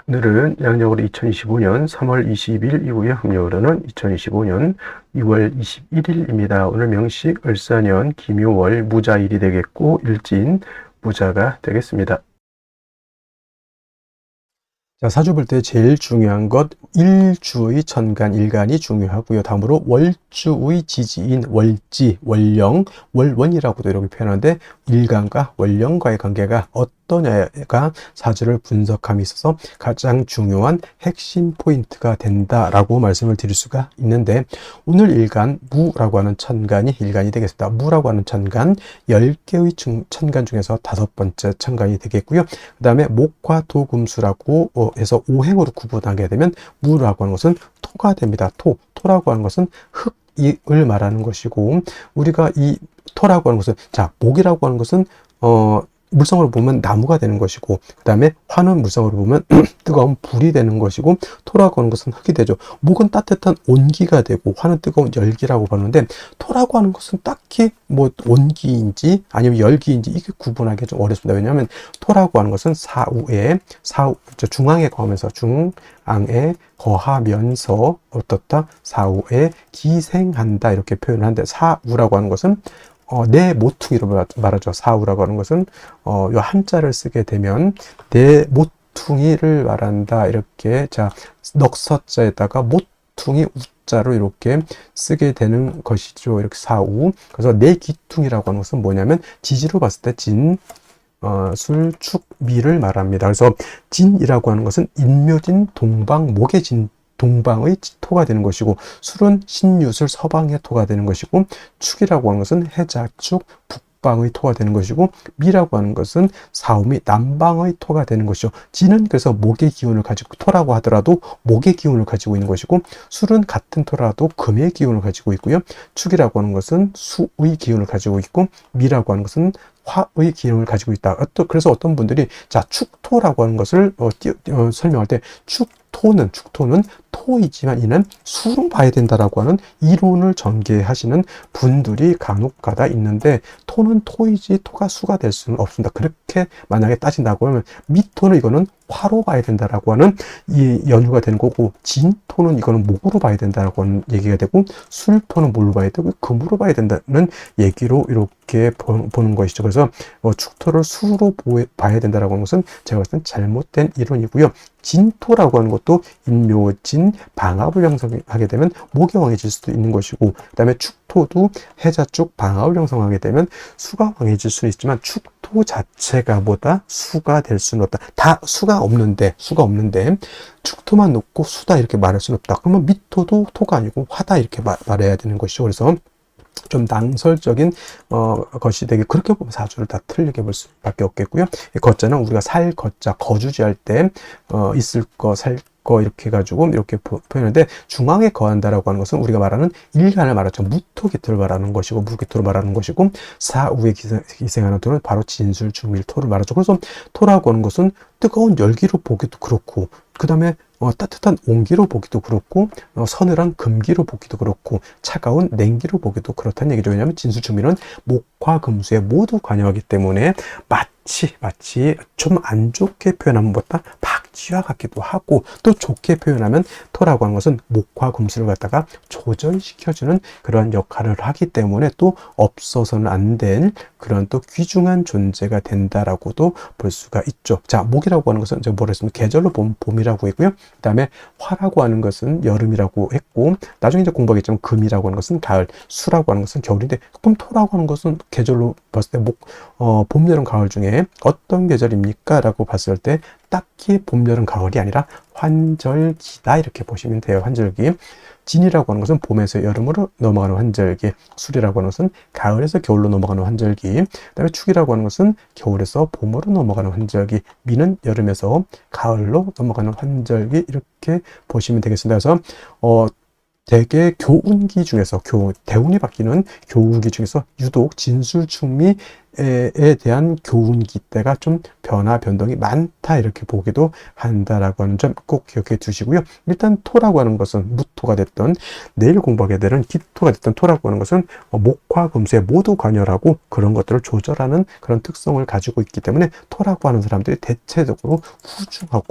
오늘은 양력으로 2025년 3월 20일 이후에 음력으로는 2025년 2월 21일입니다. 오늘 명식 을사년 김요월 무자일이 되겠고 일진 무자가 되겠습니다. 자, 사주 볼 때 제일 중요한 것 일주의 천간, 일간이 중요하고요. 다음으로 월주의 지지인 월지, 월령, 월원이라고도 이렇게 표현하는데 일간과 월령과의 관계가 어떠냐가 사주를 분석함에 있어서 가장 중요한 핵심 포인트가 된다라고 말씀을 드릴 수가 있는데 오늘 일간 무라고 하는 천간이 일간이 되겠습니다. 무라고 하는 천간 10개의 천간 중에서 5번째 천간이 되겠고요. 그 다음에 목화 토금수라고 해서 오행으로 구분하게 되면 무라고 하는 것은 토가 됩니다. 토라고 하는 것은 흙을 말하는 것이고 우리가 이 토라고 하는 것은 자 목이라고 하는 것은 물성으로 보면 나무가 되는 것이고 그 다음에 화는 물성으로 보면 뜨거운 불이 되는 것이고 토라고 하는 것은 흙이 되죠. 목은 따뜻한 온기가 되고 화는 뜨거운 열기라고 보는데 토라고 하는 것은 딱히 뭐 온기인지 아니면 열기인지 이게 구분하기 좀 어렵습니다. 왜냐하면 토라고 하는 것은 중앙에 거하면서 중앙에 거하면서 어떻다 사후에 기생한다 이렇게 표현을 하는데 사우라고 하는 것은 내 모퉁이로 말하죠. 사우라고 하는 것은 요 한자를 쓰게 되면 내 모퉁이를 말한다. 이렇게 자 넉서자에다가 모퉁이 우자로 이렇게 쓰게 되는 것이죠. 이렇게 사우. 그래서 내 귀퉁이라고 하는 것은 뭐냐면 지지로 봤을 때 진, 술, 축, 미를 말합니다. 그래서 진이라고 하는 것은 인묘진, 동방, 목의 동방의 토가 되는 것이고 술은 신유술 서방의 토가 되는 것이고 축이라고 하는 것은 해자축 북방의 토가 되는 것이고 미라고 하는 것은 사오미 남방의 토가 되는 것이죠. 진은 그래서 목의 기운을 가지고 토라고 하더라도 목의 기운을 가지고 있는 것이고 술은 같은 토라도 금의 기운을 가지고 있고요. 축이라고 하는 것은 수의 기운을 가지고 있고 미라고 하는 것은 화의 기운을 가지고 있다. 그래서 어떤 분들이 자 축토라고 하는 것을 설명할 때 축토는 토이지만 이는 수로 봐야 된다라고 하는 이론을 전개하시는 분들이 간혹가다 있는데 토는 토이지 토가 수가 될 수는 없습니다. 그렇게 만약에 따진다고 하면 미토는 이거는 화로 봐야 된다라고 하는 이 연유가 되는 거고 진토는 이거는 목으로 봐야 된다라고 하는 얘기가 되고 술토는 뭘로 봐야 되고 금으로 봐야 된다는 얘기로 이렇게 보는 것이죠. 그래서 축토를 수로 봐야 된다라고 하는 것은 제가 봤을 땐 잘못된 이론이고요. 진토라고 하는 것도 인묘진 방압을 형성하게 되면 목이 왕해질 수도 있는 것이고 그 다음에 축토도 해자축 방압을 형성하게 되면 수가 왕해질 수는 있지만 축토 자체가 보다 수가 될 수는 없다. 다 수가 없는데 축토만 놓고 수다 이렇게 말할 수는 없다. 그러면 미토도 토가 아니고 화다 이렇게 말해야 되는 것이죠. 그래서 좀 낭설적인 것이 되게 그렇게 보면 사주를 다 틀리게 볼 수밖에 없겠고요. 거자는 우리가 살 거자 거주지 할 때 있을 거 살 거 이렇게 해가지고 이렇게 표현하는데 중앙에 거한다라고 하는 것은 우리가 말하는 일간을 말하죠. 무토기토를 말하는 것이고 무기토를 말하는 것이고 사후에 기생하는 토는 바로 진술 중밀 토를 말하죠. 그래서 토라고 하는 것은 뜨거운 열기로 보기도 그렇고 그 다음에 따뜻한 온기로 보기도 그렇고 서늘한 금기로 보기도 그렇고 차가운 냉기로 보기도 그렇다는 얘기죠. 왜냐하면 진술중밀은 목화 금수에 모두 관여하기 때문에 마치 좀 안 좋게 표현하면 뭐다 박쥐와 같기도 하고 또 좋게 표현하면 토라고 하는 것은 목화 금수를 갖다가 조절시켜주는 그런 역할을 하기 때문에 또 없어서는 안 될 그런 또 귀중한 존재가 된다라고도 볼 수가 있죠. 자, 목이라고 하는 것은 제가 뭐라 했습니까? 계절로 보면 봄이라고 했고요. 그 다음에 화라고 하는 것은 여름이라고 했고 나중에 이제 공부하겠지만 금이라고 하는 것은 가을, 수라고 하는 것은 겨울인데 그럼 토라고 하는 것은 계절로 봤을 때 봄, 여름, 가을 중에 어떤 계절입니까? 라고 봤을 때 딱히 봄, 여름, 가을이 아니라 환절기다 이렇게 보시면 돼요. 환절기. 진이라고 하는 것은 봄에서 여름으로 넘어가는 환절기, 술이라고 하는 것은 가을에서 겨울로 넘어가는 환절기, 그 다음에 축이라고 하는 것은 겨울에서 봄으로 넘어가는 환절기, 미는 여름에서 가을로 넘어가는 환절기 이렇게 보시면 되겠습니다. 그래서 대개 교운기 중에서 대운이 바뀌는 교운기 중에서 유독 진술충미 대한 교훈기 때가 좀 변화 변동이 많다 이렇게 보기도 한다라고 하는 점 꼭 기억해 두시고요. 일단 토라고 하는 것은 무토가 됐던 내일 공부하게 되는 기토가 됐던 토라고 하는 것은 목화금수에 모두 관여하고 그런 것들을 조절하는 그런 특성을 가지고 있기 때문에 토라고 하는 사람들이 대체적으로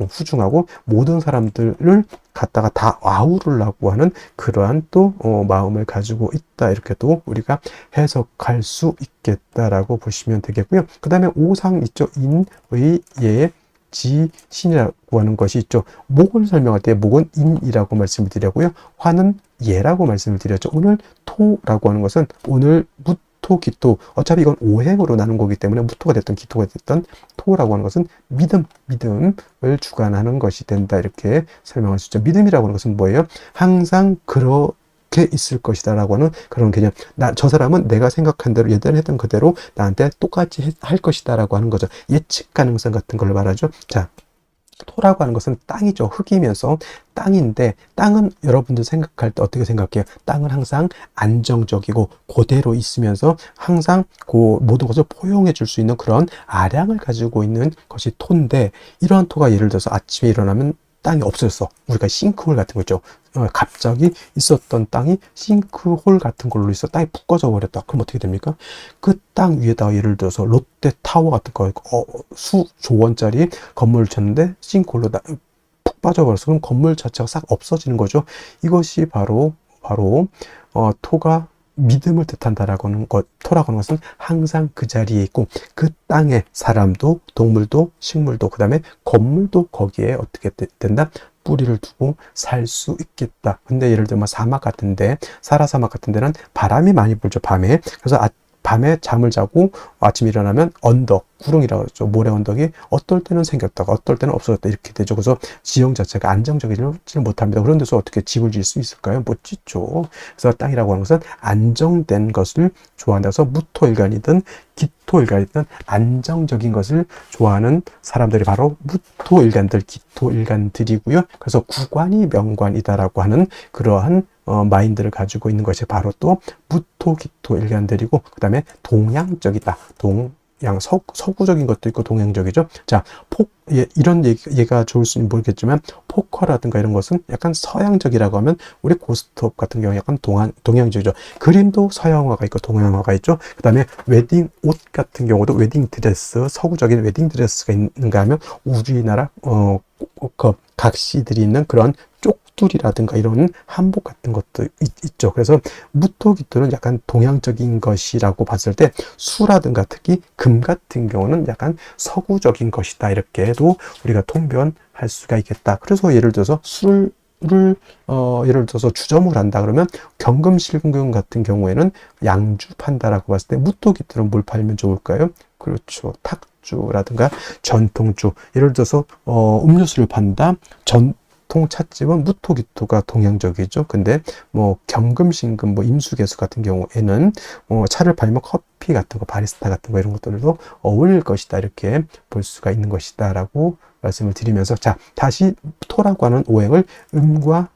후중하고 모든 사람들을 갖다가 다 아우르려고 하는 그러한 또 마음을 가지고 있다 이렇게 또 우리가 해석할 수 있겠다라고 보시면 되겠고요. 그 다음에 오상 있죠. 인의 예 지신이라고 하는 것이 있죠. 목을 설명할 때 목은 인이라고 말씀을 드렸고요. 화는 예라고 말씀을 드렸죠. 오늘 토라고 하는 것은 오늘 무토, 기토 어차피 이건 오행으로 나눈 거기 때문에 무토가 됐던 기토가 됐던 토라고 하는 것은 믿음을 주관하는 것이 된다 이렇게 설명할 수 있죠. 믿음이라고 하는 것은 뭐예요? 항상 그렇게 있을 것이다 라고 하는 그런 개념. 저 사람은 내가 생각한 대로 예전에 했던 그대로 나한테 똑같이 할 것이다 라고 하는 거죠. 예측 가능성 같은 걸 말하죠. 자, 토라고 하는 것은 땅이죠. 흙이면서 땅인데 땅은 여러분들 생각할 때 어떻게 생각해요? 땅은 항상 안정적이고 그대로 있으면서 항상 그 모든 것을 포용해 줄 수 있는 그런 아량을 가지고 있는 것이 토인데 이러한 토가 예를 들어서 아침에 일어나면 땅이 없어졌어. 우리가 싱크홀 같은 거 있죠. 갑자기 있었던 땅이 싱크홀 같은 걸로 있어 땅이 푹 꺼져 버렸다. 그럼 어떻게 됩니까? 그 땅 위에다가 예를 들어서 롯데타워 같은 거 수조 원짜리 건물을 쳤는데 싱크홀로 푹 빠져버려서 그럼 건물 자체가 싹 없어지는 거죠. 이것이 바로 토가 믿음을 뜻한다라고 하는 것, 토라고 하는 것은 항상 그 자리에 있고 그 땅에 사람도 동물도 식물도 그 다음에 건물도 거기에 어떻게 된다? 뿌리를 두고 살 수 있겠다. 근데 예를 들면 사막 같은데 사라사막 같은 데는 바람이 많이 불죠. 밤에. 그래서 밤에 잠을 자고 아침에 일어나면 언덕, 구릉이라고 그러죠. 모래 언덕이 어떨 때는 생겼다가 어떨 때는 없어졌다 이렇게 되죠. 그래서 지형 자체가 안정적이지는 못합니다. 그런 데서 어떻게 집을 지을 수 있을까요? 못 짓죠. 그래서 땅이라고 하는 것은 안정된 것을 좋아한다서 무토일간이든 기토일간이든 안정적인 것을 좋아하는 사람들이 바로 무토일간들, 기토일간들이고요. 그래서 구관이 명관이다라고 하는 그러한 마인드를 가지고 있는 것이 바로 또 무토, 기토 일간들이고 그 다음에 동양적이다. 서구적인 것도 있고 동양적이죠. 자, 이런 얘가 좋을지는 모르겠지만 포커라든가 이런 것은 약간 서양적이라고 하면 우리 고스톱 같은 경우 약간 동양적이죠. 그림도 서양화가 있고 동양화가 있죠. 그 다음에 웨딩 옷 같은 경우도 웨딩 드레스, 서구적인 웨딩 드레스가 있는가 하면 우리나라 각시들이 있는 그런 쪽둘이라든가 이런 한복 같은 것도 있죠. 그래서 무토기토는 약간 동양적인 것이라고 봤을 때 수라든가 특히 금 같은 경우는 약간 서구적인 것이다 이렇게도 우리가 통변할 수가 있겠다. 그래서 예를 들어서 술을 예를 들어서 주점을 한다 그러면 경금실금 같은 경우에는 양주 판다라고 봤을 때 무토기토는 뭘 팔면 좋을까요? 그렇죠. 탁주라든가 전통주. 예를 들어서 음료수를 판다. 전통 찻집은 무토기토가 동양적이죠. 근데 경금신금 임수개수 같은 경우에는 차를 팔면 커피 같은 거, 바리스타 같은 거 이런 것들도 어울릴 것이다. 이렇게 볼 수가 있는 것이다라고 말씀을 드리면서 자, 다시 토라고 하는 오행을 음과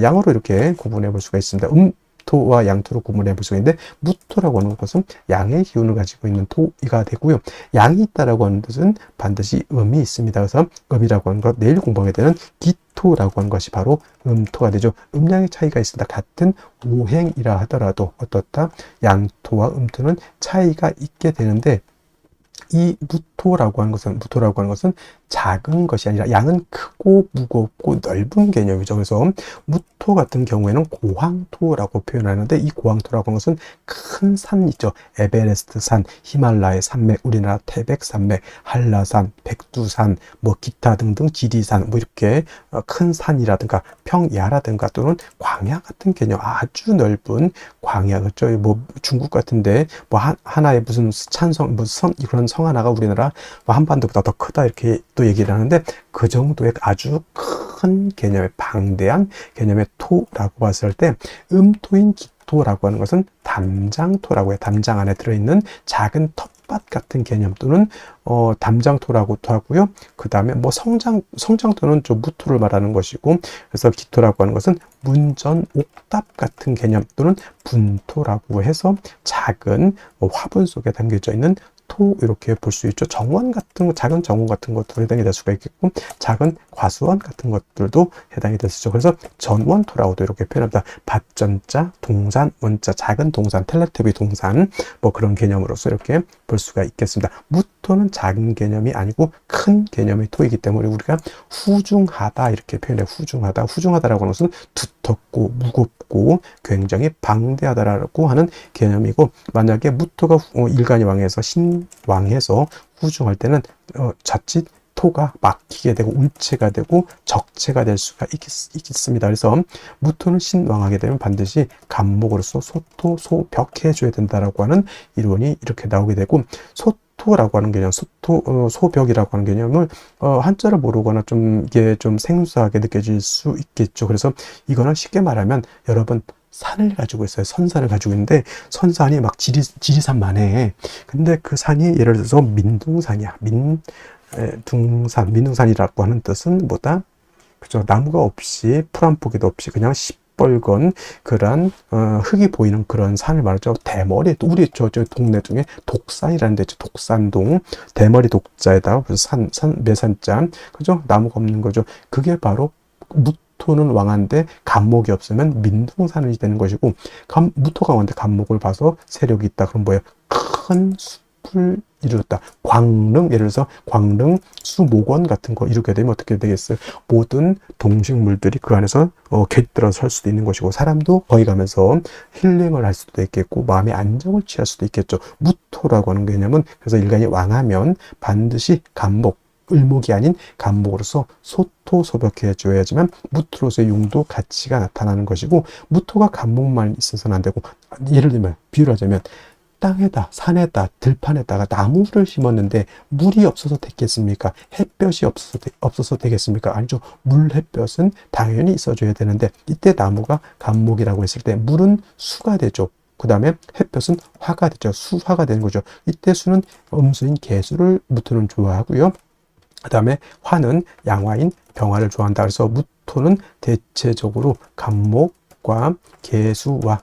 양으로 이렇게 구분해 볼 수가 있습니다. 토와 양토로 구분해 볼 수가 있는데 무토라고 하는 것은 양의 기운을 가지고 있는 토가 되고요. 양이 있다라고 하는 뜻은 반드시 음이 있습니다. 그래서 음이라고 하는 것 내일 공부하게 되는 기토라고 하는 것이 바로 음토가 되죠. 음양의 차이가 있습니다. 같은 오행이라 하더라도 어떻다? 양토와 음토는 차이가 있게 되는데 이 무토라고 하는 것은 작은 것이 아니라 양은 크고 무겁고 넓은 개념이죠. 그래서 무토 같은 경우에는 고황토라고 표현하는데 이 고황토라고 하는 것은 큰 산 있죠. 에베레스트 산, 히말라야 산맥, 우리나라 태백산맥, 한라산, 백두산, 기타 등등 지리산, 이렇게 큰 산이라든가 평야라든가 또는 광야 같은 개념, 아주 넓은 광야, 그렇죠. 중국 같은데 하나의 무슨 찬성, 그런 성 하나가 우리나라 한반도보다 더 크다 이렇게 또 얘기를 하는데 그 정도의 아주 큰 개념의 방대한 개념의 토라고 봤을 때 음토인 기토라고 하는 것은 담장토라고 해요. 담장 안에 들어있는 작은 텃밭 같은 개념 또는 담장토라고도 하고요. 그 다음에 성장토는 좀 무토를 말하는 것이고 그래서 기토라고 하는 것은 문전 옥답 같은 개념 또는 분토라고 해서 작은 화분 속에 담겨져 있는 수토 이렇게 볼 수 있죠. 정원 같은 거, 작은 정원 같은 것도 해당이 될 수가 있겠고, 작은 과수원 같은 것들도 해당이 될 수 있죠. 그래서 전원토라고도 이렇게 표현합니다. 밭전자, 동산, 원자, 작은 동산, 텔레토비 동산, 뭐 그런 개념으로서 이렇게 볼 수가 있겠습니다. 무토는 작은 개념이 아니고 큰 개념의 토이기 때문에 우리가 후중하다 이렇게 표현해요. 후중하다. 후중하다라고 하는 것은 두텁고 무겁고 굉장히 방대하다라고 하는 개념이고, 만약에 무토가 일간이 왕해서 신왕해서 후중할 때는 자칫 토가 막히게 되고 운체가 되고 적체가 될 수가 있겠습니다. 그래서 무토는 신왕하게 되면 반드시 간목으로서 소토, 소벽해 줘야 된다라고 하는 이론이 이렇게 나오게 되고, 소토라고 하는 개념, 소벽이라고 하는 개념을 한자를 모르거나 좀 이게 좀 생소하게 느껴질 수 있겠죠. 그래서 이거는 쉽게 말하면 여러분 산을 가지고 있어요. 선산을 가지고 있는데 선산이 막 지리산만해. 근데 그 산이 예를 들어서 민둥산이야. 민둥산이라고 하는 뜻은 뭐다? 그죠? 나무가 없이 풀 한 포기도 없이 그냥 시뻘건 그런 흙이 보이는 그런 산을 말하죠. 대머리, 우리 저 동네 중에 독산이라는 데 있죠. 독산동, 대머리 독자에다가 매산자, 그죠? 나무가 없는 거죠. 그게 바로 무토는 왕한데 간목이 없으면 민둥산이 되는 것이고, 무토가 왕한데 간목을 봐서 세력이 있다. 그럼 뭐예요? 큰 숲을 이루었다. 광릉, 예를 들어서 광릉 수목원 같은 거 이루게 되면 어떻게 되겠어요? 모든 동식물들이 그 안에서 깃들어 설 수도 있는 것이고, 사람도 거기 가면서 힐링을 할 수도 있겠고 마음의 안정을 취할 수도 있겠죠. 무토라고 하는 개념은 그래서 일간이 왕하면 반드시 간목, 을목이 아닌 간목으로서 소토, 소벽해 줘야지만 무토로서의 용도, 가치가 나타나는 것이고, 무토가 간목만 있어서는 안 되고, 예를 들면 비유를 하자면 땅에다, 산에다, 들판에다가 나무를 심었는데 물이 없어서 됐겠습니까? 햇볕이 없어서 되겠습니까? 아니죠. 물, 햇볕은 당연히 있어줘야 되는데, 이때 나무가 간목이라고 했을 때 물은 수가 되죠. 그 다음에 햇볕은 화가 되죠. 수화가 되는 거죠. 이때 수는 음수인 개수를 무토는 좋아하고요. 그 다음에 화는 양화인 병화를 좋아한다. 그래서 무토는 대체적으로 간목과 개수와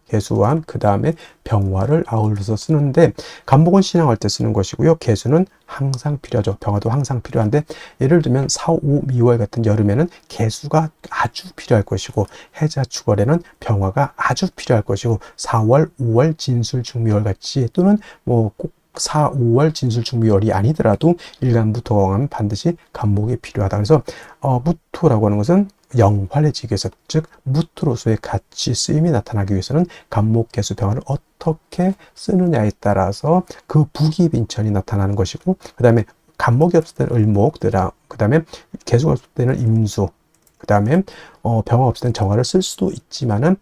그 다음에 병화를 아울러서 쓰는데, 간목은 신앙할 때 쓰는 것이고요. 개수는 항상 필요하죠. 병화도 항상 필요한데, 예를 들면 4, 5, 미월 같은 여름에는 개수가 아주 필요할 것이고, 해자 축월에는 병화가 아주 필요할 것이고, 4월, 5월 진술 중미월 같이, 또는 꼭 4, 5월 진술중미월이 아니더라도 일간무토가 왕하면 반드시 간목이 필요하다. 그래서 무토라고 하는 것은 영활해지기 위해서, 즉 무토로서의 가치 쓰임이 나타나기 위해서는 간목, 개수, 병화를 어떻게 쓰느냐에 따라서 그 부기빈천이 나타나는 것이고, 그 다음에 간목이 없을 때는 을목, 그 다음에 개수가 없을 때는 임수, 그 다음에 병화 없을 때는 정화를 쓸 수도 있지만은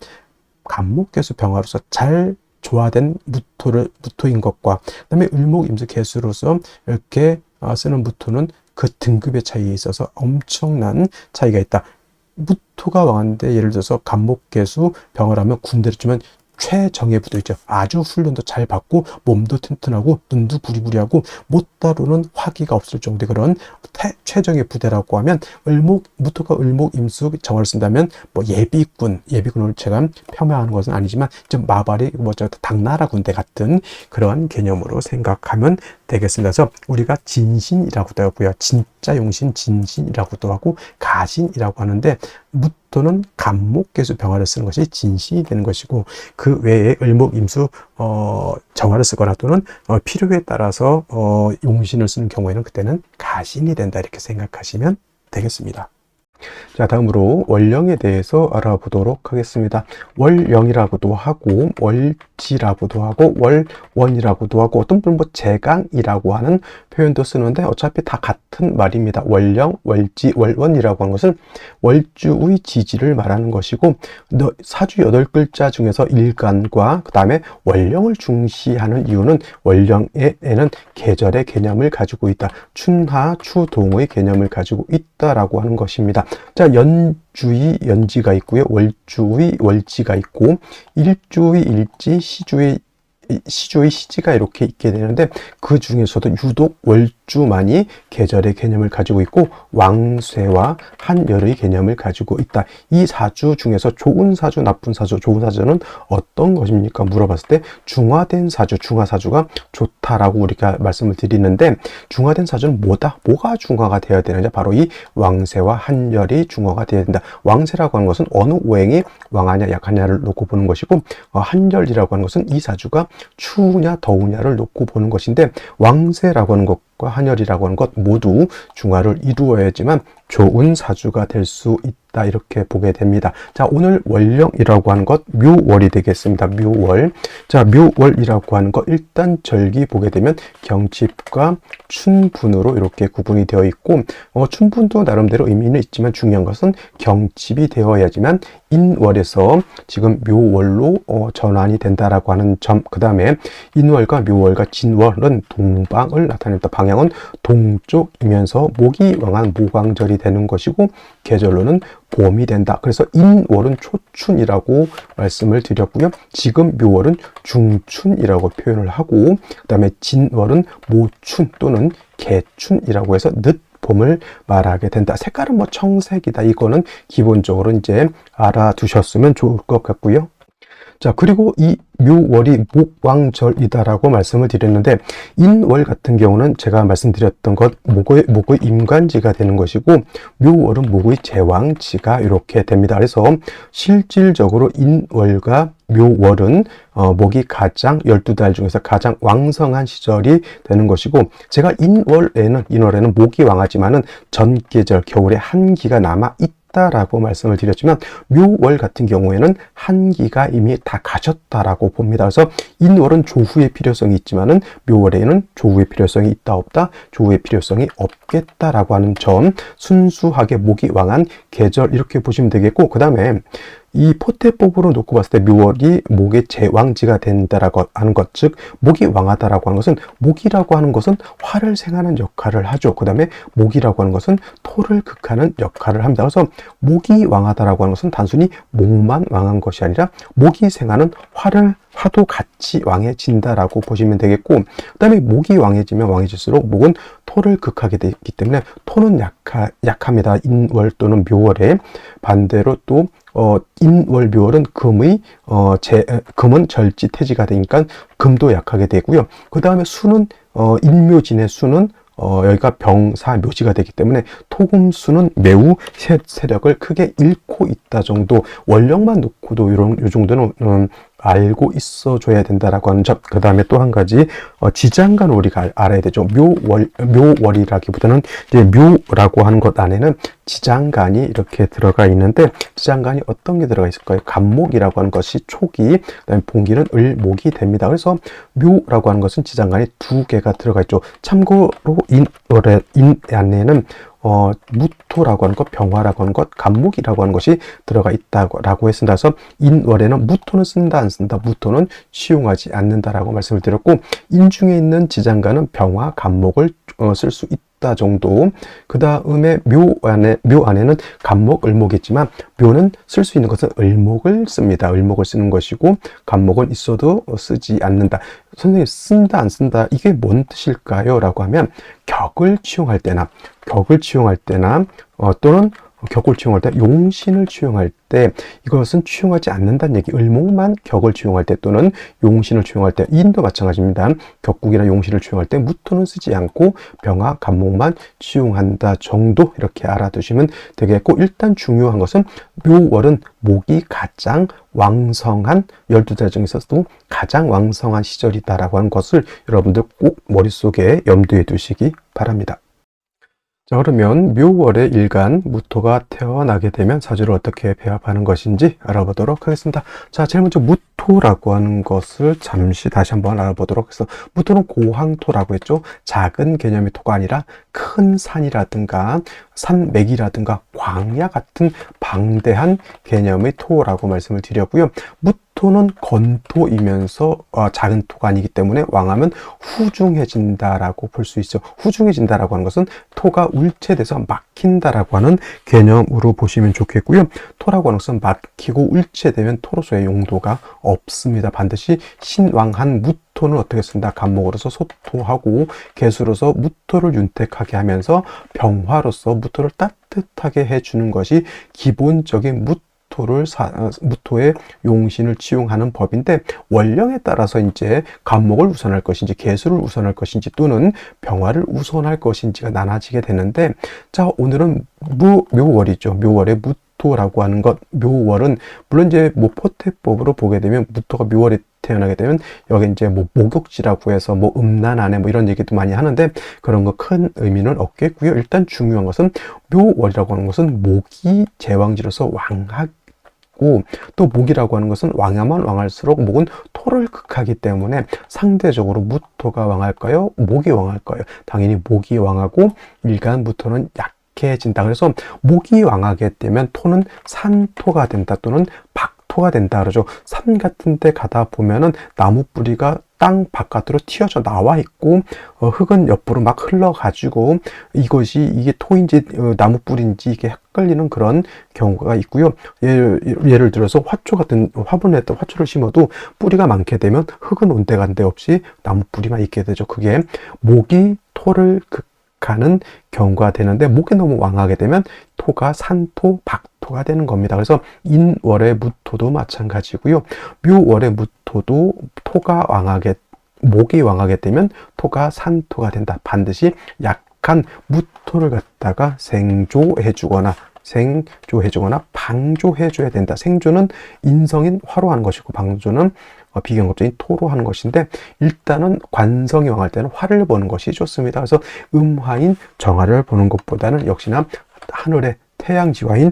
간목, 개수, 병화로서 잘 조화된 무토인 것과, 그다음에 을목, 임수, 개수로서 이렇게 쓰는 무토는 그 등급의 차이에 있어서 엄청난 차이가 있다. 무토가 왕한데 예를 들어서 간목, 개수, 병화라면 군대를 주면 최정예 부대 있죠. 아주 훈련도 잘 받고 몸도 튼튼하고 눈도 부리부리하고 못 다루는 화기가 없을 정도의 그런 최정예 부대라고 하면, 무토가 을목, 임수, 정화를 쓴다면 예비군을 제가 폄하하는 것은 아니지만 좀 마발이 당나라 군대 같은 그러한 개념으로 생각하면 되겠습니다. 그래서 우리가 진신이라고도 하고요, 진짜 용신, 진신이라고도 하고 가신이라고 하는데, 무토는 간목, 개수, 병화를 쓰는 것이 진신이 되는 것이고, 그 외에 을목, 임수, 정화를 쓰거나 또는 필요에 따라서 용신을 쓰는 경우에는 그때는 가신이 된다, 이렇게 생각하시면 되겠습니다. 자, 다음으로 월령에 대해서 알아보도록 하겠습니다. 월령이라고도 하고 월지라고도 하고 월원이라고도 하고, 어떤 분은 제강이라고 하는 표현도 쓰는데 어차피 다 같은 말입니다. 월령, 월지, 월원이라고 하는 것은 월주의 지지를 말하는 것이고, 사주 8글자 중에서 일간과 그 다음에 월령을 중시하는 이유는 월령에는 계절의 개념을 가지고 있다. 춘하, 추동의 개념을 가지고 있다라고 하는 것입니다. 자, 연주의 연지가 있고요. 월주의 월지가 있고, 일주의 일지, 시주의 시지가 이렇게 있게 되는데, 그 중에서도 유독 족주만이 계절의 개념을 가지고 있고 왕쇠와 한열의 개념을 가지고 있다. 이 사주 중에서 좋은 사주, 나쁜 사주, 좋은 사주는 어떤 것입니까? 물어봤을 때 중화된 사주, 중화사주가 좋다라고 우리가 말씀을 드리는데 중화된 사주는 뭐다? 뭐가 중화가 되어야 되느냐? 바로 이 왕쇠와 한열이 중화가 되어야 된다. 왕쇠라고 하는 것은 어느 오행이 왕하냐 약하냐를 놓고 보는 것이고 한열이라고 하는 것은 이 사주가 추우냐 더우냐를 놓고 보는 것인데 왕쇠라고 하는 것과 한열이라고 하는 것 모두 중화를 이루어야지만 좋은 사주가 될 수 있다 이렇게 보게 됩니다. 자, 오늘 월령이라고 하는 것 묘월이 되겠습니다. 묘월. 자, 묘월이라고 하는 것 일단 절기 보게 되면 경칩과 춘분으로 이렇게 구분이 되어 있고 춘분도 나름대로 의미는 있지만 중요한 것은 경칩이 되어야지만 인월에서 지금 묘월로 전환이 된다라고 하는 점. 그 다음에 인월과 묘월과 진월은 동방을 나타냅니다. 방향은 동쪽이면서 목이 왕한 모광절이 되는 것이고 계절로는 봄이 된다. 그래서 인월은 초춘이라고 말씀을 드렸고요. 지금 묘월은 중춘이라고 표현을 하고 그 다음에 진월은 모춘 또는 개춘이라고 해서 늦봄을 말하게 된다. 색깔은 뭐 청색이다. 이거는 기본적으로 이제 알아두셨으면 좋을 것 같고요. 자, 그리고 이 묘월이 목왕절이다라고 말씀을 드렸는데 인월 같은 경우는 제가 말씀드렸던 것 목의 임관지가 되는 것이고 묘월은 목의 제왕지가 이렇게 됩니다. 그래서 실질적으로 인월과 묘월은 목이 가장 12달 중에서 가장 왕성한 시절이 되는 것이고 제가 인월에는 목이 왕하지만은 전계절 겨울에 한기가 남아 라고 말씀을 드렸지만 묘월 같은 경우에는 한기가 이미 다 가셨다라고 봅니다. 그래서 인월은 조후의 필요성이 있지만은 묘월에는 조후의 필요성이 있다 없다 조후의 필요성이 없겠다라고 하는 점 순수하게 목이 왕한 계절 이렇게 보시면 되겠고 그 다음에 이 포태법으로 놓고 봤을 때 묘월이 목의 제왕지가 된다라고 하는 것, 즉 목이 왕하다라고 하는 것은 목이라고 하는 것은 화를 생하는 역할을 하죠. 그 다음에 목이라고 하는 것은 토를 극하는 역할을 합니다. 그래서 목이 왕하다라고 하는 것은 단순히 목만 왕한 것이 아니라 목이 생하는 화도 같이 왕해진다라고 보시면 되겠고 그 다음에 목이 왕해지면 왕해질수록 목은 토를 극하게 되기 때문에 토는 약합니다. 인월 또는 묘월에 반대로 또 인월 묘월은 금은 절지태지가 되니까 금도 약하게 되고요. 그 다음에 수는 인묘진의 수는 여기가 병사 묘지가 되기 때문에 토금수는 매우 세력을 크게 잃고 있다 정도 월령만 놓고도 요 정도는 알고 있어줘야 된다라고 하는 점. 그 다음에 또 한 가지 지장간을 우리가 알아야 되죠. 묘월이라기보다는 이제 묘라고 하는 것 안에는 지장간이 이렇게 들어가 있는데 지장간이 어떤 게 들어가 있을까요? 간목이라고 하는 것이 초기, 그다음에 봉기는 을목이 됩니다. 그래서 묘라고 하는 것은 지장간이 두 개가 들어가 있죠. 참고로 인 안에는 무토라고 하는 것, 병화라고 하는 것, 간목이라고 하는 것이 들어가 있다고 했습니다. 그래서 인월에는 무토는 쓴다 안 쓴다, 무토는 시용하지 않는다라고 말씀을 드렸고 인중에 있는 지장간은 병화, 간목을 쓸 수 있다 정도. 그 다음에 묘 안에는 간목, 을목이 있지만 묘는 쓸 수 있는 것은 을목을 씁니다. 을목을 쓰는 것이고 간목은 있어도 쓰지 않는다. 선생님 쓴다 안 쓴다 이게 뭔 뜻일까요? 라고 하면 격을 치용할 때나 또는 격을 치용할 때 용신을 치용할 때 이것은 치용하지 않는다는 얘기. 을목만 격을 치용할 때 또는 용신을 치용할 때 인도 마찬가지입니다. 격국이나 용신을 치용할 때 무토는 쓰지 않고 병화, 간목만 치용한다 정도 이렇게 알아두시면 되겠고 일단 중요한 것은 묘월은 목이 가장 왕성한 12달 중에서도 가장 왕성한 시절이다라고 하는 것을 여러분들 꼭 머릿속에 염두에 두시기 바랍니다. 자, 그러면 묘월의 일간 무토가 태어나게 되면 사주를 어떻게 배합하는 것인지 알아보도록 하겠습니다. 자, 제일 먼저 무토라고 하는 것을 잠시 다시 한번 알아보도록 해서 무토는 고황토라고 했죠. 작은 개념의 토가 아니라 큰 산이라든가 산맥이라든가 광야 같은 방대한 개념의 토라고 말씀을 드렸고요. 무토는 건토이면서 작은 토가 아니기 때문에 왕하면 후중해진다라고 볼 수 있죠. 후중해진다라고 하는 것은 토가 울체돼서 막힌다라고 하는 개념으로 보시면 좋겠고요. 토라고 하는 것은 막히고 울체되면 토로서의 용도가 없습니다. 반드시 신왕한 무토는 어떻게 쓴다? 간목으로서 소토하고 개수로서 무토를 윤택하게 하면서 병화로서 무토를 따뜻하게 해주는 것이 기본적인 무토의 용신을 치용하는 법인데, 원령에 따라서 이제 간목을 우선할 것인지 개수를 우선할 것인지 또는 병화를 우선할 것인지가 나눠지게 되는데, 자, 오늘은 묘월이죠. 묘월의 무토라고 하는 것. 묘월은 물론 이제 모포태법으로 보게 되면 무토가 묘월에 태어나게 되면 여기 이제 뭐 목욕지라고 해서 뭐 음란하네 뭐 이런 얘기도 많이 하는데 그런 거 큰 의미는 없겠고요. 일단 중요한 것은 묘월이라고 하는 것은 목이 제왕지로서 왕하고, 또 목이라고 하는 것은 왕하면 왕할수록 목은 토를 극하기 때문에 상대적으로 무토가 왕할까요? 목이 왕할까요? 당연히 목이 왕하고 일간 무토는 약해진다. 그래서 목이 왕하게 되면 토는 산토가 된다 또는 박토가 된다 그러죠. 산 같은 데 가다 보면은 나무 뿌리가 땅 바깥으로 튀어져 나와 있고 흙은 옆으로 막 흘러가지고 이게 토인지 나무 뿌리인지 이게 헷갈리는 그런 경우가 있고요. 예를 들어서 화초 같은 화분에다 화초를 심어도 뿌리가 많게 되면 흙은 온데간데 없이 나무 뿌리만 있게 되죠. 그게 목이 토를 가는 경우가 되는데, 목이 너무 왕하게 되면 토가 산토, 박토가 되는 겁니다. 그래서 인월의 무토도 마찬가지고요. 묘월의 무토도 목이 왕하게 되면 토가 산토가 된다. 반드시 약한 무토를 갖다가 생조해주거나 방조해줘야 된다. 생조는 인성인 화로 하는 것이고 방조는 비경급적인 토로 하는 것인데, 일단은 관성이 왕할 때는 화를 보는 것이 좋습니다. 그래서 음화인 정화를 보는 것보다는 역시나 하늘의 태양지화인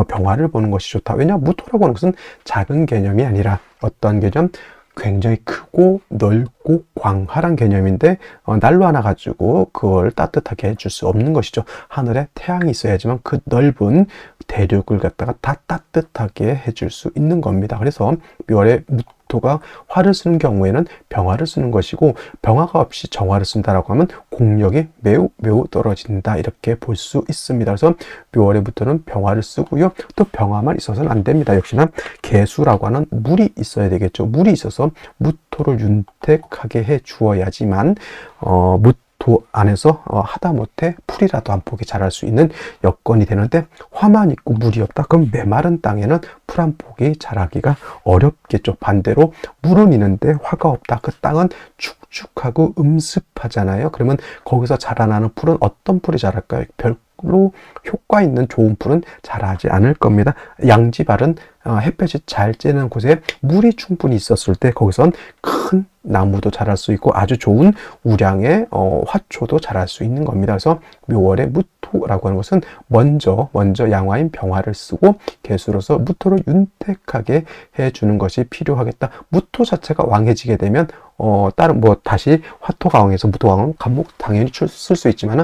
병화를 보는 것이 좋다. 왜냐? 무토라고 하는 것은 작은 개념이 아니라 어떤 개념? 굉장히 크고 넓고 광활한 개념인데 날로 하나 가지고 그걸 따뜻하게 해줄 수 없는 것이죠. 하늘에 태양이 있어야지만 그 넓은 대륙을 갖다가 다 따뜻하게 해줄 수 있는 겁니다. 그래서 묘월에 무토가 화를 쓰는 경우에는 병화를 쓰는 것이고, 병화가 없이 정화를 쓴다라고 하면 공력이 매우 떨어진다 이렇게 볼 수 있습니다. 그래서 묘월에 무토는 병화를 쓰고요. 또 병화만 있어서는 안 됩니다. 역시나 개수라고 하는 물이 있어야 되겠죠. 물이 있어서 무토를 윤택하게 해 주어야지만 무토 안에서 하다못해 풀이라도 한 폭이 자랄 수 있는 여건이 되는데, 화만 있고 물이 없다? 그럼 메마른 땅에는 풀 한 폭이 자라기가 어렵겠죠. 반대로 물은 있는데 화가 없다. 그 땅은 축축하고 음습하잖아요. 그러면 거기서 자라나는 풀은 어떤 풀이 자랄까요? 별로 효과 있는 좋은 풀은 자라지 않을 겁니다. 양지발은 햇볕이 잘 쬐는 곳에 물이 충분히 있었을 때 거기선 큰 나무도 자랄 수 있고 아주 좋은 우량의 화초도 자랄 수 있는 겁니다. 그래서 묘월의 무토라고 하는 것은 먼저 양화인 병화를 쓰고 개수로서 무토를 윤택하게 해주는 것이 필요하겠다. 무토 자체가 왕해지게 되면 다른 다시 화토가 왕해서 무토가 왕은 간목 당연히 쓸 수 있지만은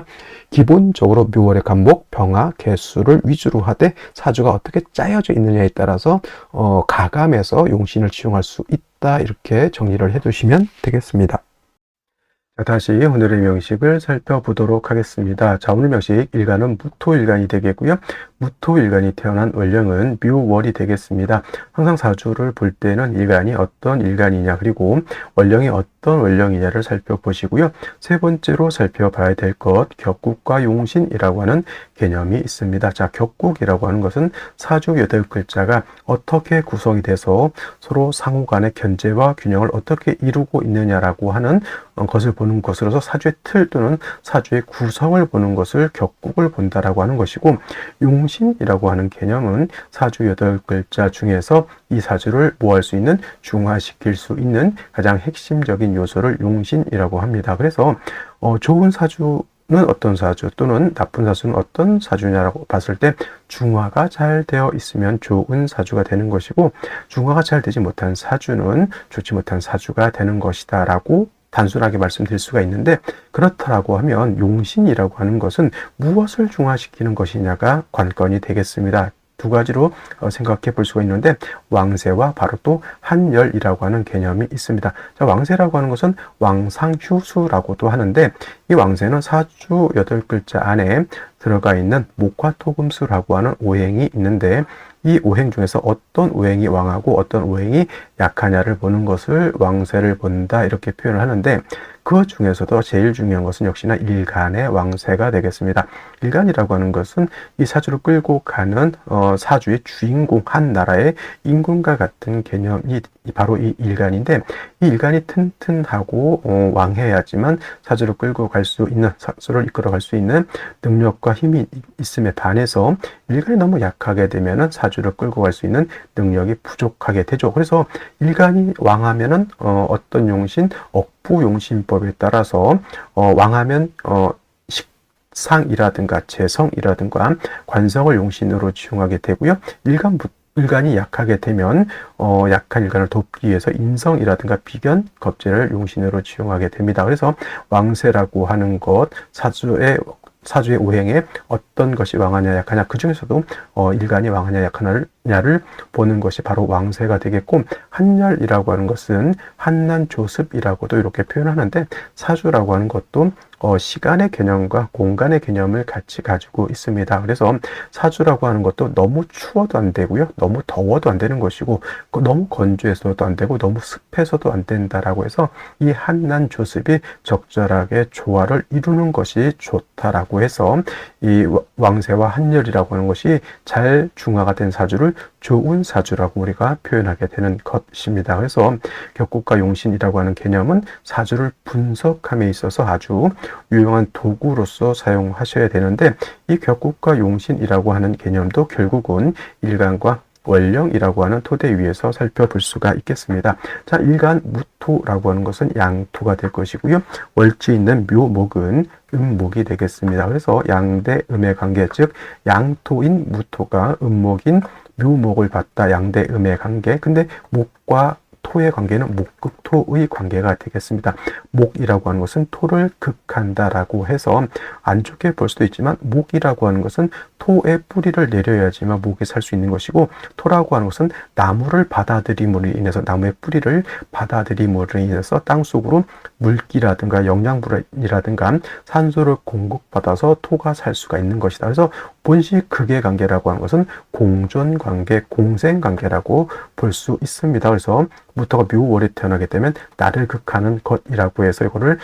기본적으로 묘월의 간목, 병화, 개수를 위주로 하되 사주가 어떻게 짜여져 있느냐에 따라서 가감해서 용신을 치용할 수 있다. 이렇게 정리를 해두시면 되겠습니다. 자, 다시 오늘의 명식을 살펴보도록 하겠습니다. 자, 오늘 명식 일간은 무토일간이 되겠고요. 무토일간이 태어난 월령은 묘월이 되겠습니다. 항상 사주를 볼 때는 일간이 어떤 일간이냐 그리고 월령이 어떤 월령이냐를 살펴보시고요. 세 번째로 살펴봐야 될 것, 격국과 용신이라고 하는 개념이 있습니다. 자, 격국이라고 하는 것은 사주 8글자가 어떻게 구성이 돼서 서로 상호 간의 견제와 균형을 어떻게 이루고 있느냐라고 하는 것을 보는 것으로서 사주의 틀 또는 사주의 구성을 보는 것을 격국을 본다라고 하는 것이고, 용신이라고 하는 개념은 사주 8글자 중에서 이 사주를 모할 수 있는, 중화시킬 수 있는 가장 핵심적인 요소를 용신이라고 합니다. 그래서 좋은 사주는 어떤 사주 또는 나쁜 사주는 어떤 사주냐라고 봤을 때 중화가 잘 되어 있으면 좋은 사주가 되는 것이고, 중화가 잘 되지 못한 사주는 좋지 못한 사주가 되는 것이다 라고 단순하게 말씀드릴 수가 있는데, 그렇다라고 하면 용신이라고 하는 것은 무엇을 중화시키는 것이냐가 관건이 되겠습니다. 두 가지로 생각해 볼 수가 있는데, 왕세와 바로 또 한열이라고 하는 개념이 있습니다. 자, 왕세라고 하는 것은 왕상휴수라고도 하는데, 이 왕세는 사주 8글자 안에 들어가 있는 목화토금수라고 하는 오행이 있는데, 이 오행 중에서 어떤 오행이 왕하고 어떤 오행이 약하냐를 보는 것을 왕세를 본다, 이렇게 표현을 하는데, 그 중에서도 제일 중요한 것은 역시나 일간의 왕세가 되겠습니다. 일간이라고 하는 것은 이 사주를 끌고 가는 사주의 주인공, 한 나라의 임금과 같은 개념이 바로 이 일간인데, 이 일간이 튼튼하고 왕해야지만 사주를 끌고 갈 수 있는, 사주를 이끌어 갈 수 있는 능력과 힘이 있음에 반해서 일간이 너무 약하게 되면은 사주를 끌고 갈 수 있는 능력이 부족하게 되죠. 그래서 일간이 왕하면은 어떤 용신, 억부용신법에 따라서 왕하면 식상이라든가 재성이라든가 관성을 용신으로 지용하게 되고요. 일간이 약하게 되면 약한 일간을 돕기 위해서 인성이라든가 비견, 겁재를 용신으로 지용하게 됩니다. 그래서 왕세라고 하는 것, 사주의 오행에 어떤 것이 왕하냐 약하냐, 그 중에서도 일간이 왕하냐 약하냐를 보는 것이 바로 왕세가 되겠고, 한열이라고 하는 것은 한난조습이라고도 이렇게 표현하는데, 사주라고 하는 것도 시간의 개념과 공간의 개념을 같이 가지고 있습니다. 그래서 사주라고 하는 것도 너무 추워도 안 되고요, 너무 더워도 안 되는 것이고, 너무 건조해서도 안 되고 너무 습해서도 안 된다라고 해서 이 한난조습이 적절하게 조화를 이루는 것이 좋다라고 해서 이 왕세와 한열이라고 하는 것이 잘 중화가 된 사주를 좋은 사주라고 우리가 표현하게 되는 것입니다. 그래서 격국과 용신이라고 하는 개념은 사주를 분석함에 있어서 아주 유용한 도구로서 사용하셔야 되는데, 이 격국과 용신이라고 하는 개념도 결국은 일간과 월령이라고 하는 토대 위에서 살펴볼 수가 있겠습니다. 자, 일간 무토라고 하는 것은 양토가 될 것이고요. 월지 있는 묘목은 음목이 되겠습니다. 그래서 양대 음의 관계, 즉 양토인 무토가 음목인 묘목을 받다, 양대 음의 관계. 근데 목과 토의 관계는 목극토의 관계가 되겠습니다. 목이라고 하는 것은 토를 극한다라고 해서 안 좋게 볼 수도 있지만, 목이라고 하는 것은 토의 뿌리를 내려야지만 목이 살 수 있는 것이고, 토라고 하는 것은 나무를 받아들임으로 인해서, 나무의 뿌리를 받아들임으로 인해서 땅속으로 물기라든가 영양분이라든가 산소를 공급받아서 토가 살 수가 있는 것이다. 그래서 본시 극의 관계라고 하는 것은 공존관계, 공생관계라고 볼 수 있습니다. 그래서 무토가 묘월에 태어나게 되면 나를 극하는 것이라고 해서 이거를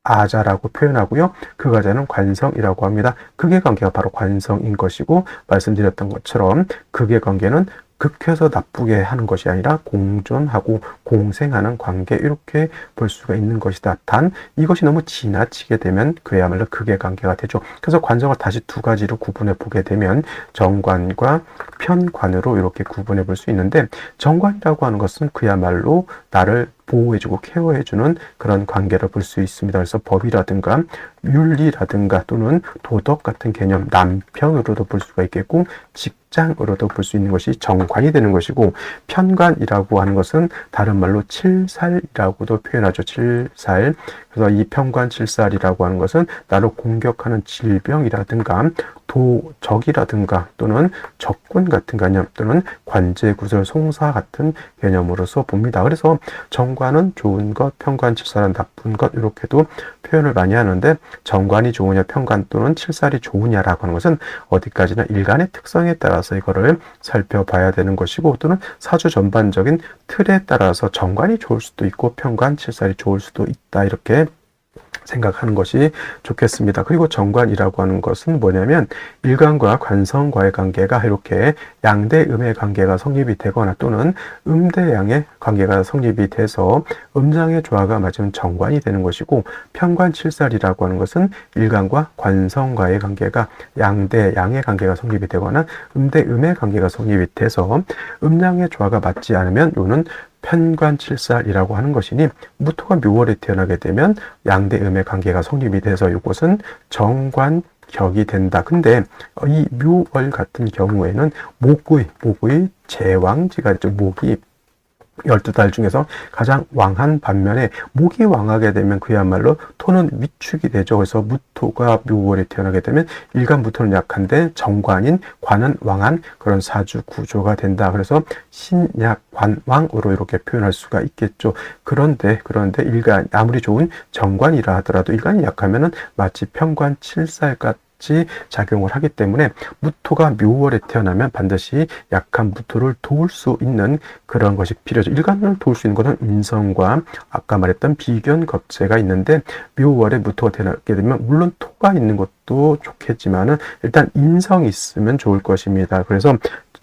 극아자라고 표현하고요. 극아자는 관성이라고 합니다. 극의 관계가 바로 관성인 것이고, 말씀드렸던 것처럼 극의 관계는 극해서 나쁘게 하는 것이 아니라 공존하고 공생하는 관계, 이렇게 볼 수가 있는 것이다. 단 이것이 너무 지나치게 되면 그야말로 극의 관계가 되죠. 그래서 관성을 다시 두 가지로 구분해 보게 되면 정관과 편관으로 이렇게 구분해 볼 수 있는데, 정관이라고 하는 것은 그야말로 나를 보호해주고 케어해주는 그런 관계를 볼 수 있습니다. 그래서 법이라든가 윤리라든가 또는 도덕 같은 개념, 남편으로도 볼 수가 있겠고, 직장으로도 볼 수 있는 것이 정관이 되는 것이고, 편관이라고 하는 것은 다른 말로 칠살이라고도 표현하죠. 칠살. 그래서 이 편관 칠살이라고 하는 것은 나를 공격하는 질병이라든가 도적이라든가 또는 적군 같은 개념, 또는 관제구설 송사 같은 개념으로서 봅니다. 그래서 정관은 좋은 것, 편관 칠살은 나쁜 것, 이렇게도 표현을 많이 하는데, 정관이 좋으냐 편관 또는 칠살이 좋으냐라고 하는 것은 어디까지나 일간의 특성에 따라서 이거를 살펴봐야 되는 것이고, 또는 사주 전반적인 틀에 따라서 정관이 좋을 수도 있고 편관 칠살이 좋을 수도 있다, 이렇게 생각하는 것이 좋겠습니다. 그리고 정관이라고 하는 것은 뭐냐면, 일간과 관성과의 관계가 이렇게 양대음의 관계가 성립이 되거나 또는 음대양의 관계가 성립이 돼서 음장의 조화가 맞으면 정관이 되는 것이고, 편관칠살이라고 하는 것은 일간과 관성과의 관계가 양대양의 관계가 성립이 되거나 음대음의 관계가 성립이 돼서 음양의 조화가 맞지 않으면 요는 편관칠살이라고 하는 것이니, 무토가 묘월에 태어나게 되면 양대음의 관계가 성립이 돼서 이것은 정관격이 된다. 근데 이 묘월 같은 경우에는 목의 제왕지가 있죠. 목이 12달 중에서 가장 왕한 반면에 목이 왕하게 되면 그야말로 토는 위축이 되죠. 그래서 무토가 묘월에 태어나게 되면 일간무토는 약한데 정관인 관은 왕한 그런 사주 구조가 된다. 그래서 신약관왕으로 이렇게 표현할 수가 있겠죠. 그런데 일간 아무리 좋은 정관이라 하더라도 일간이 약하면은 마치 편관 칠살같 작용을 하기 때문에 무토가 묘월에 태어나면 반드시 약한 무토를 도울 수 있는 그런 것이 필요하죠. 일간을 도울 수 있는 것은 인성과 아까 말했던 비견 겁재가 있는데 묘월에 무토가 태어나게 되면 물론 토가 있는 것도 좋겠지만은 일단 인성이 있으면 좋을 것입니다. 그래서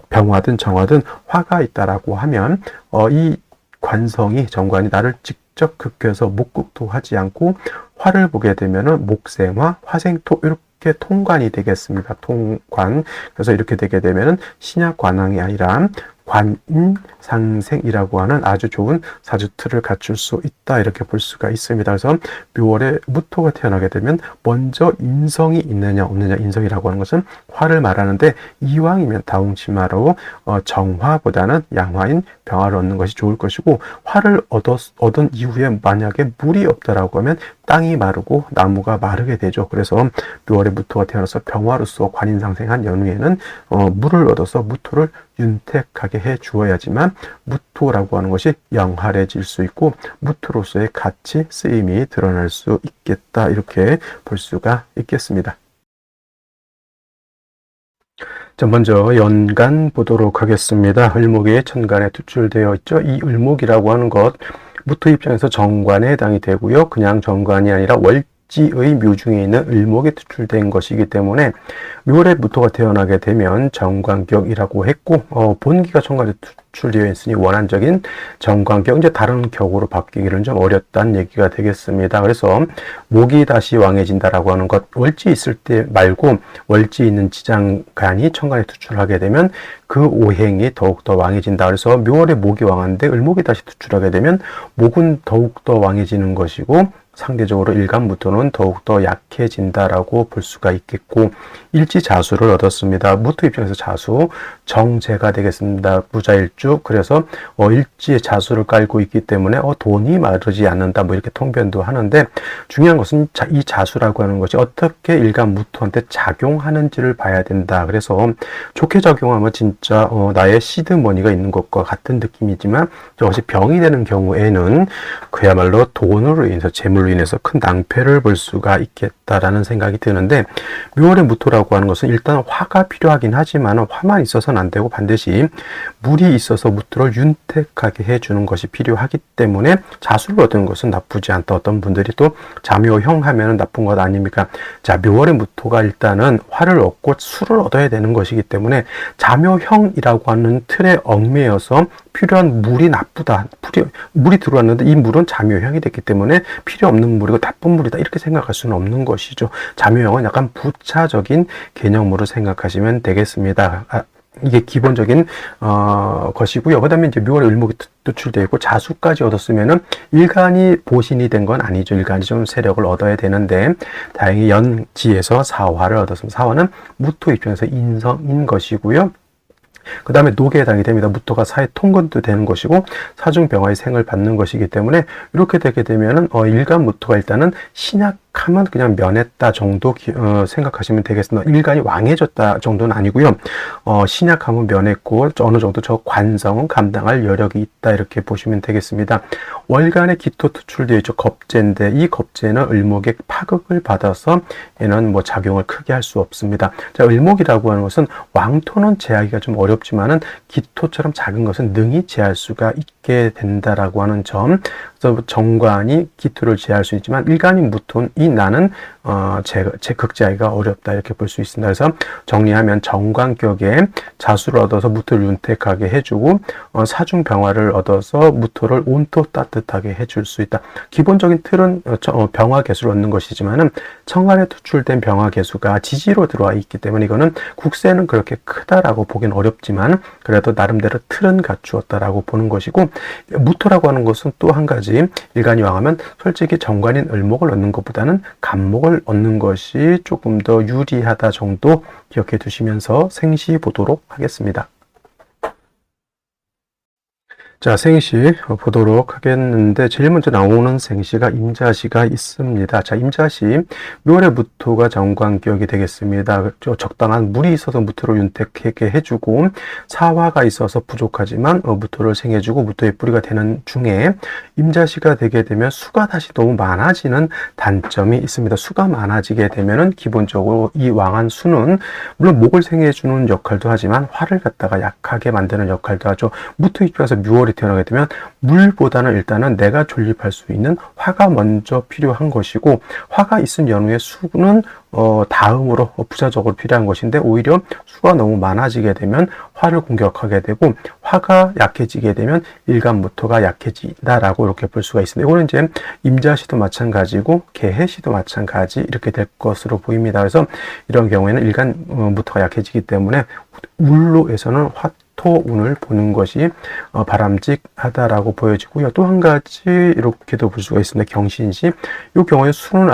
병화든 정화든 화가 있다라고 하면 이 관성이 정관이 나를 직접 극해서 목극토하지 않고 화를 보게 되면은 목생화, 화생토 이렇게 통관이 되겠습니다. 통관. 그래서 이렇게 되게 되면은 신약관왕이 아니라 관인상생이라고 하는 아주 좋은 사주틀을 갖출 수 있다 이렇게 볼 수가 있습니다. 그래서 묘월에 무토가 태어나게 되면 먼저 인성이 있느냐 없느냐, 인성이라고 하는 것은 화를 말하는데 이왕이면 다홍치마로 정화보다는 양화인 병화를 얻는 것이 좋을 것이고, 화를 얻은 이후에 만약에 물이 없다라고 하면 땅이 마르고 나무가 마르게 되죠. 그래서 묘월에 무토가 태어나서 병화로서 관인상생한 연후에는 물을 얻어서 무토를 윤택하게 해 주어야지만 무토라고 하는 것이 영활해질 수 있고 무토로서의 가치, 쓰임이 드러날 수 있겠다 이렇게 볼 수가 있겠습니다. 자, 먼저 연간 보도록 하겠습니다. 을목이 천간에 투출되어 있죠. 이 을목이라고 하는 것 무토 입장에서 정관에 해당이 되고요. 그냥 정관이 아니라 월지의 묘중에 있는 을목이 투출된 것이기 때문에 묘월에 무토가 태어나게 되면 정관격이라고 했고 본기가 정관에 투출되어 있으니 원한적인 정관격, 이제 다른 격으로 바뀌기는 좀 어렵다는 얘기가 되겠습니다. 그래서 목이 다시 왕해진다라고 하는 것, 월지 있을 때 말고 월지 있는 지장간이 천간에 투출하게 되면 그 오행이 더욱더 왕해진다. 그래서 묘월에 목이 왕한데 을목이 다시 투출하게 되면 목은 더욱더 왕해지는 것이고 상대적으로 일간무토는 더욱더 약해진다라고 볼 수가 있겠고, 일지자수를 얻었습니다. 무토 입장에서 자수, 정제가 되겠습니다. 부자일주. 그래서 일지의 자수를 깔고 있기 때문에 돈이 마르지 않는다 뭐 이렇게 통변도 하는데, 중요한 것은 이 자수라고 하는 것이 어떻게 일간무토한테 작용하는지를 봐야 된다. 그래서 좋게 작용하면 진짜 나의 시드머니가 있는 것과 같은 느낌이지만 저것이 병이 되는 경우에는 그야말로 돈으로 인해서 재물로 인해서 큰 낭패를 볼 수가 있겠다라는 생각이 드는데, 묘월의 무토라고 하는 것은 일단 화가 필요하긴 하지만 화만 있어서는 안 되고 반드시 물이 있어서 무토를 윤택하게 해주는 것이 필요하기 때문에 자수를 얻은 것은 나쁘지 않다. 어떤 분들이 또 자묘형 하면은 나쁜 것 아닙니까? 자, 묘월의 무토가 일단은 화를 얻고 수를 얻어야 되는 것이기 때문에 자묘형이라고 하는 틀에 얽매여서 필요한 물이 나쁘다. 물이 들어왔는데 이 물은 자묘형이 됐기 때문에 필요 없는 물이고 나쁜 물이다 이렇게 생각할 수는 없는 것이죠. 자묘형은 약간 부차적인 개념으로 생각하시면 되겠습니다. 이게 기본적인 것이고요. 그다음에 이제 묘월에 을목이 투출되어 있고 자수까지 얻었으면은 일간이 보신이 된 건 아니죠. 일간이 좀 세력을 얻어야 되는데 다행히 연지에서 사화를 얻었습니다. 사화는 무토 입장에서 인성인 것이고요. 그 다음에 녹에 해당이 됩니다. 무토가 사회 통근도 되는 것이고 사중병화의 생을 받는 것이기 때문에 이렇게 되게 되면은 일간 무토가 일단은 신약하면 그냥 면했다 정도 생각하시면 되겠습니다. 일간이 왕해졌다 정도는 아니고요. 신약하면 면했고 어느 정도 저 관성은 감당할 여력이 있다 이렇게 보시면 되겠습니다. 월간에 기토 투출되어 있죠. 겁재인데 이 겁재는 을목의 파극을 받아서 얘는 뭐 작용을 크게 할 수 없습니다. 자, 을목이라고 하는 것은 왕토는 제하기가 좀 어렵지만은 기토처럼 작은 것은 능히 제할 수가 있게 된다라고 하는 점. 그래서 정관이 기토를 제할 수 있지만 일간이 무토는 이 나는 제 극제하기가 어렵다 이렇게 볼 수 있습니다. 그래서 정리하면 정관격에 자수를 얻어서 무토를 윤택하게 해주고 사중병화를 얻어서 무토를 온토 따뜻하게 해줄 수 있다. 기본적인 틀은 병화개수를 얻는 것이지만은 천간에 투출된 병화개수가 지지로 들어와 있기 때문에 이거는 국세는 그렇게 크다라고 보기는 어렵지만 그래도 나름대로 틀은 갖추었다라고 보는 것이고, 무토라고 하는 것은 또 한 가지 일간이 왕하면 솔직히 정관인 을목을 얻는 것보다는 간목을 얻는 것이 조금 더 유리하다 정도 기억해 두시면서 생시 보도록 하겠습니다. 자, 생시 보도록 하겠는데 제일 먼저 나오는 생시가 임자시가 있습니다. 자, 임자시 묘월의 무토가 정관기억이 되겠습니다. 적당한 물이 있어서 무토를 윤택하게 해주고 사화가 있어서 부족하지만 무토를 생해주고 무토의 뿌리가 되는 중에 임자시가 되게 되면 수가 다시 너무 많아지는 단점이 있습니다. 수가 많아지게 되면은 기본적으로 이 왕한 수는 물론 목을 생해주는 역할도 하지만 화를 갖다가 약하게 만드는 역할도 하죠. 무토 입장에서 묘월이 태어나게 되면 물보다는 일단은 내가 존립할 수 있는 화가 먼저 필요한 것이고, 화가 있은 연후에 수는 다음으로 부자적으로 필요한 것인데, 오히려 수가 너무 많아지게 되면 화를 공격하게 되고, 화가 약해지게 되면 일간무토가 약해진다라고 이렇게 볼 수가 있습니다. 이거는 이제 임자시도 마찬가지고 개해시도 마찬가지 이렇게 될 것으로 보입니다. 그래서 이런 경우에는 일간무토가 약해지기 때문에 울로에서는 토운을 보는 것이 바람직하다라고 보여지고요. 또 한 가지 이렇게도 볼 수가 있습니다. 경신시. 이 경우에 수는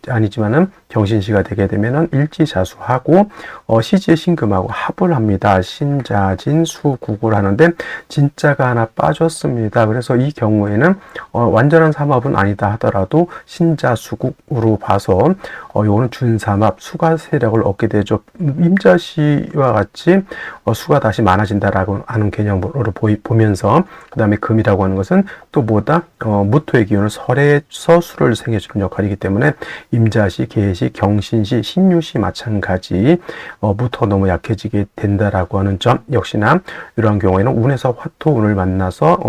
아니지만은 경신시가 되게 되면은 일지자수하고 시지의 신금하고 합을 합니다. 신자진 수국을 하는데 진자가 하나 빠졌습니다. 그래서 이 경우에는 완전한 삼합은 아니다 하더라도 신자수국으로 봐서 요거는 준삼합 수가 세력을 얻게 되죠. 임자시와 같이 수가 다시 많아진다라고 하는 개념으로 보면서, 그 다음에 금이라고 하는 것은 또 뭐다? 무토의 기운을 설에서 수를 생해주는 역할이기 때문에 임자시, 개시, 경신시, 신유시 마찬가지 무토가 너무 약해지게 된다라고 하는 점, 역시나 이러한 경우에는 운에서 화토운을 만나서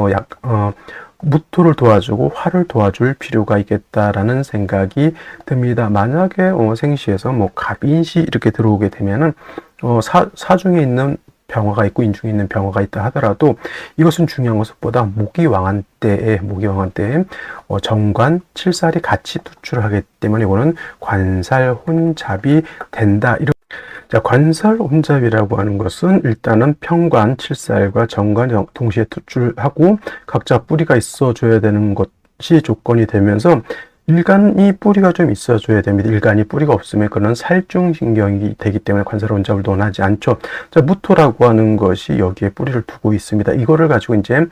무토를 도와주고 화를 도와줄 필요가 있겠다라는 생각이 듭니다. 만약에 생시에서 뭐 갑인시 이렇게 들어오게 되면은 사중에 있는 병화가 있고 인중에 있는 병화가 있다 하더라도 이것은 중요한 것보다 모기왕한 때에 정관, 칠살이 같이 투출을 하기 때문에 이거는 관살 혼잡이 된다. 자, 관살 혼잡이라고 하는 것은 일단은 평관, 칠살과 정관 동시에 투출하고 각자 뿌리가 있어줘야 되는 것이 조건이 되면서 일간이 뿌리가 좀 있어줘야 됩니다. 일간이 뿌리가 없으면 그는 살중신경이 되기 때문에 관살 혼잡을 논하지 않죠. 자, 무토라고 하는 것이 여기에 뿌리를 두고 있습니다. 이거를 가지고 이제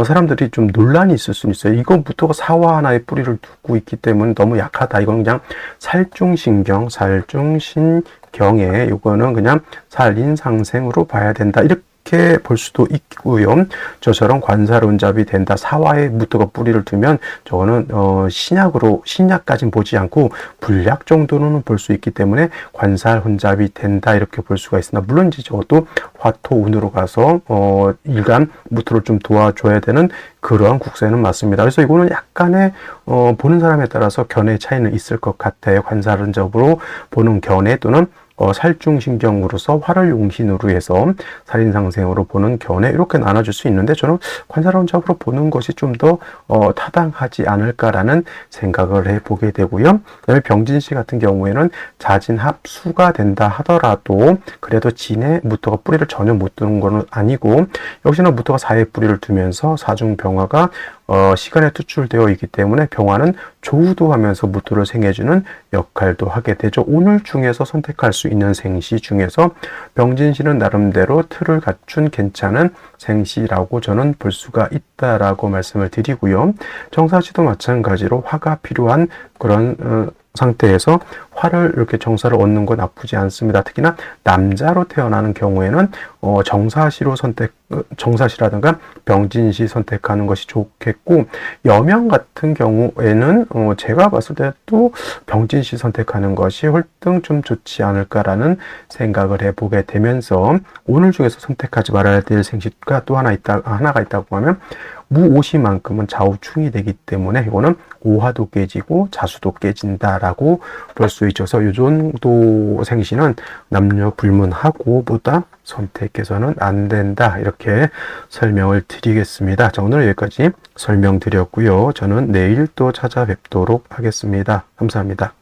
사람들이 좀 논란이 있을 수는 있어요. 이거 무토가 사화 하나의 뿌리를 두고 있기 때문에 너무 약하다. 이건 그냥 살중신경에 이거는 그냥 살인상생으로 봐야 된다. 이렇게 볼 수도 있고요. 저처럼 관살혼잡이 된다. 사화에 무토가 뿌리를 두면 저거는 신약까지는 보지 않고 불약 정도는 볼 수 있기 때문에 관살혼잡이 된다 이렇게 볼 수가 있습니다. 물론 이제 저것도 화토운으로 가서 일간 무토를 좀 도와줘야 되는 그러한 국세는 맞습니다. 그래서 이거는 약간의 보는 사람에 따라서 견해 차이는 있을 것 같아요. 관살혼잡으로 보는 견해 또는 살중신경으로서 화를 용신으로 해서 살인상생으로 보는 견해 이렇게 나눠줄 수 있는데, 저는 관살혼잡으로 보는 것이 좀 더 타당하지 않을까라는 생각을 해보게 되고요. 그다음에 병진시 같은 경우에는 자진합수가 된다 하더라도 그래도 진에 무토가 뿌리를 전혀 못 두는 건 아니고, 역시나 무토가 사에 뿌리를 두면서 사중병화가 시간에 투출되어 있기 때문에 병화는 조우도하면서 무토를 생해주는 역할도 하게 되죠. 오늘 중에서 선택할 수 있는 생시 중에서 병진시는 나름대로 틀을 갖춘 괜찮은 생시라고 저는 볼 수가 있다라고 말씀을 드리고요. 정사시도 마찬가지로 화가 필요한 그런 상태에서 화를 이렇게 정사를 얻는 건 나쁘지 않습니다. 특히나 남자로 태어나는 경우에는 정사시라든가 병진시 선택하는 것이 좋겠고, 여명 같은 경우에는 제가 봤을 때도 병진시 선택하는 것이 훨씬 좀 좋지 않을까라는 생각을 해보게 되면서, 오늘 중에서 선택하지 말아야 될 생시가 또 하나가 있다고 하면 무오시만큼은 좌우충이 되기 때문에 이거는 오화도 깨지고 자수도 깨진다라고 볼 수 있죠. 그래서 이 정도 생시는 남녀 불문하고 보다 선택해서는 안 된다 이렇게 설명을 드리겠습니다. 자, 오늘 여기까지 설명드렸고요. 저는 내일 또 찾아뵙도록 하겠습니다. 감사합니다.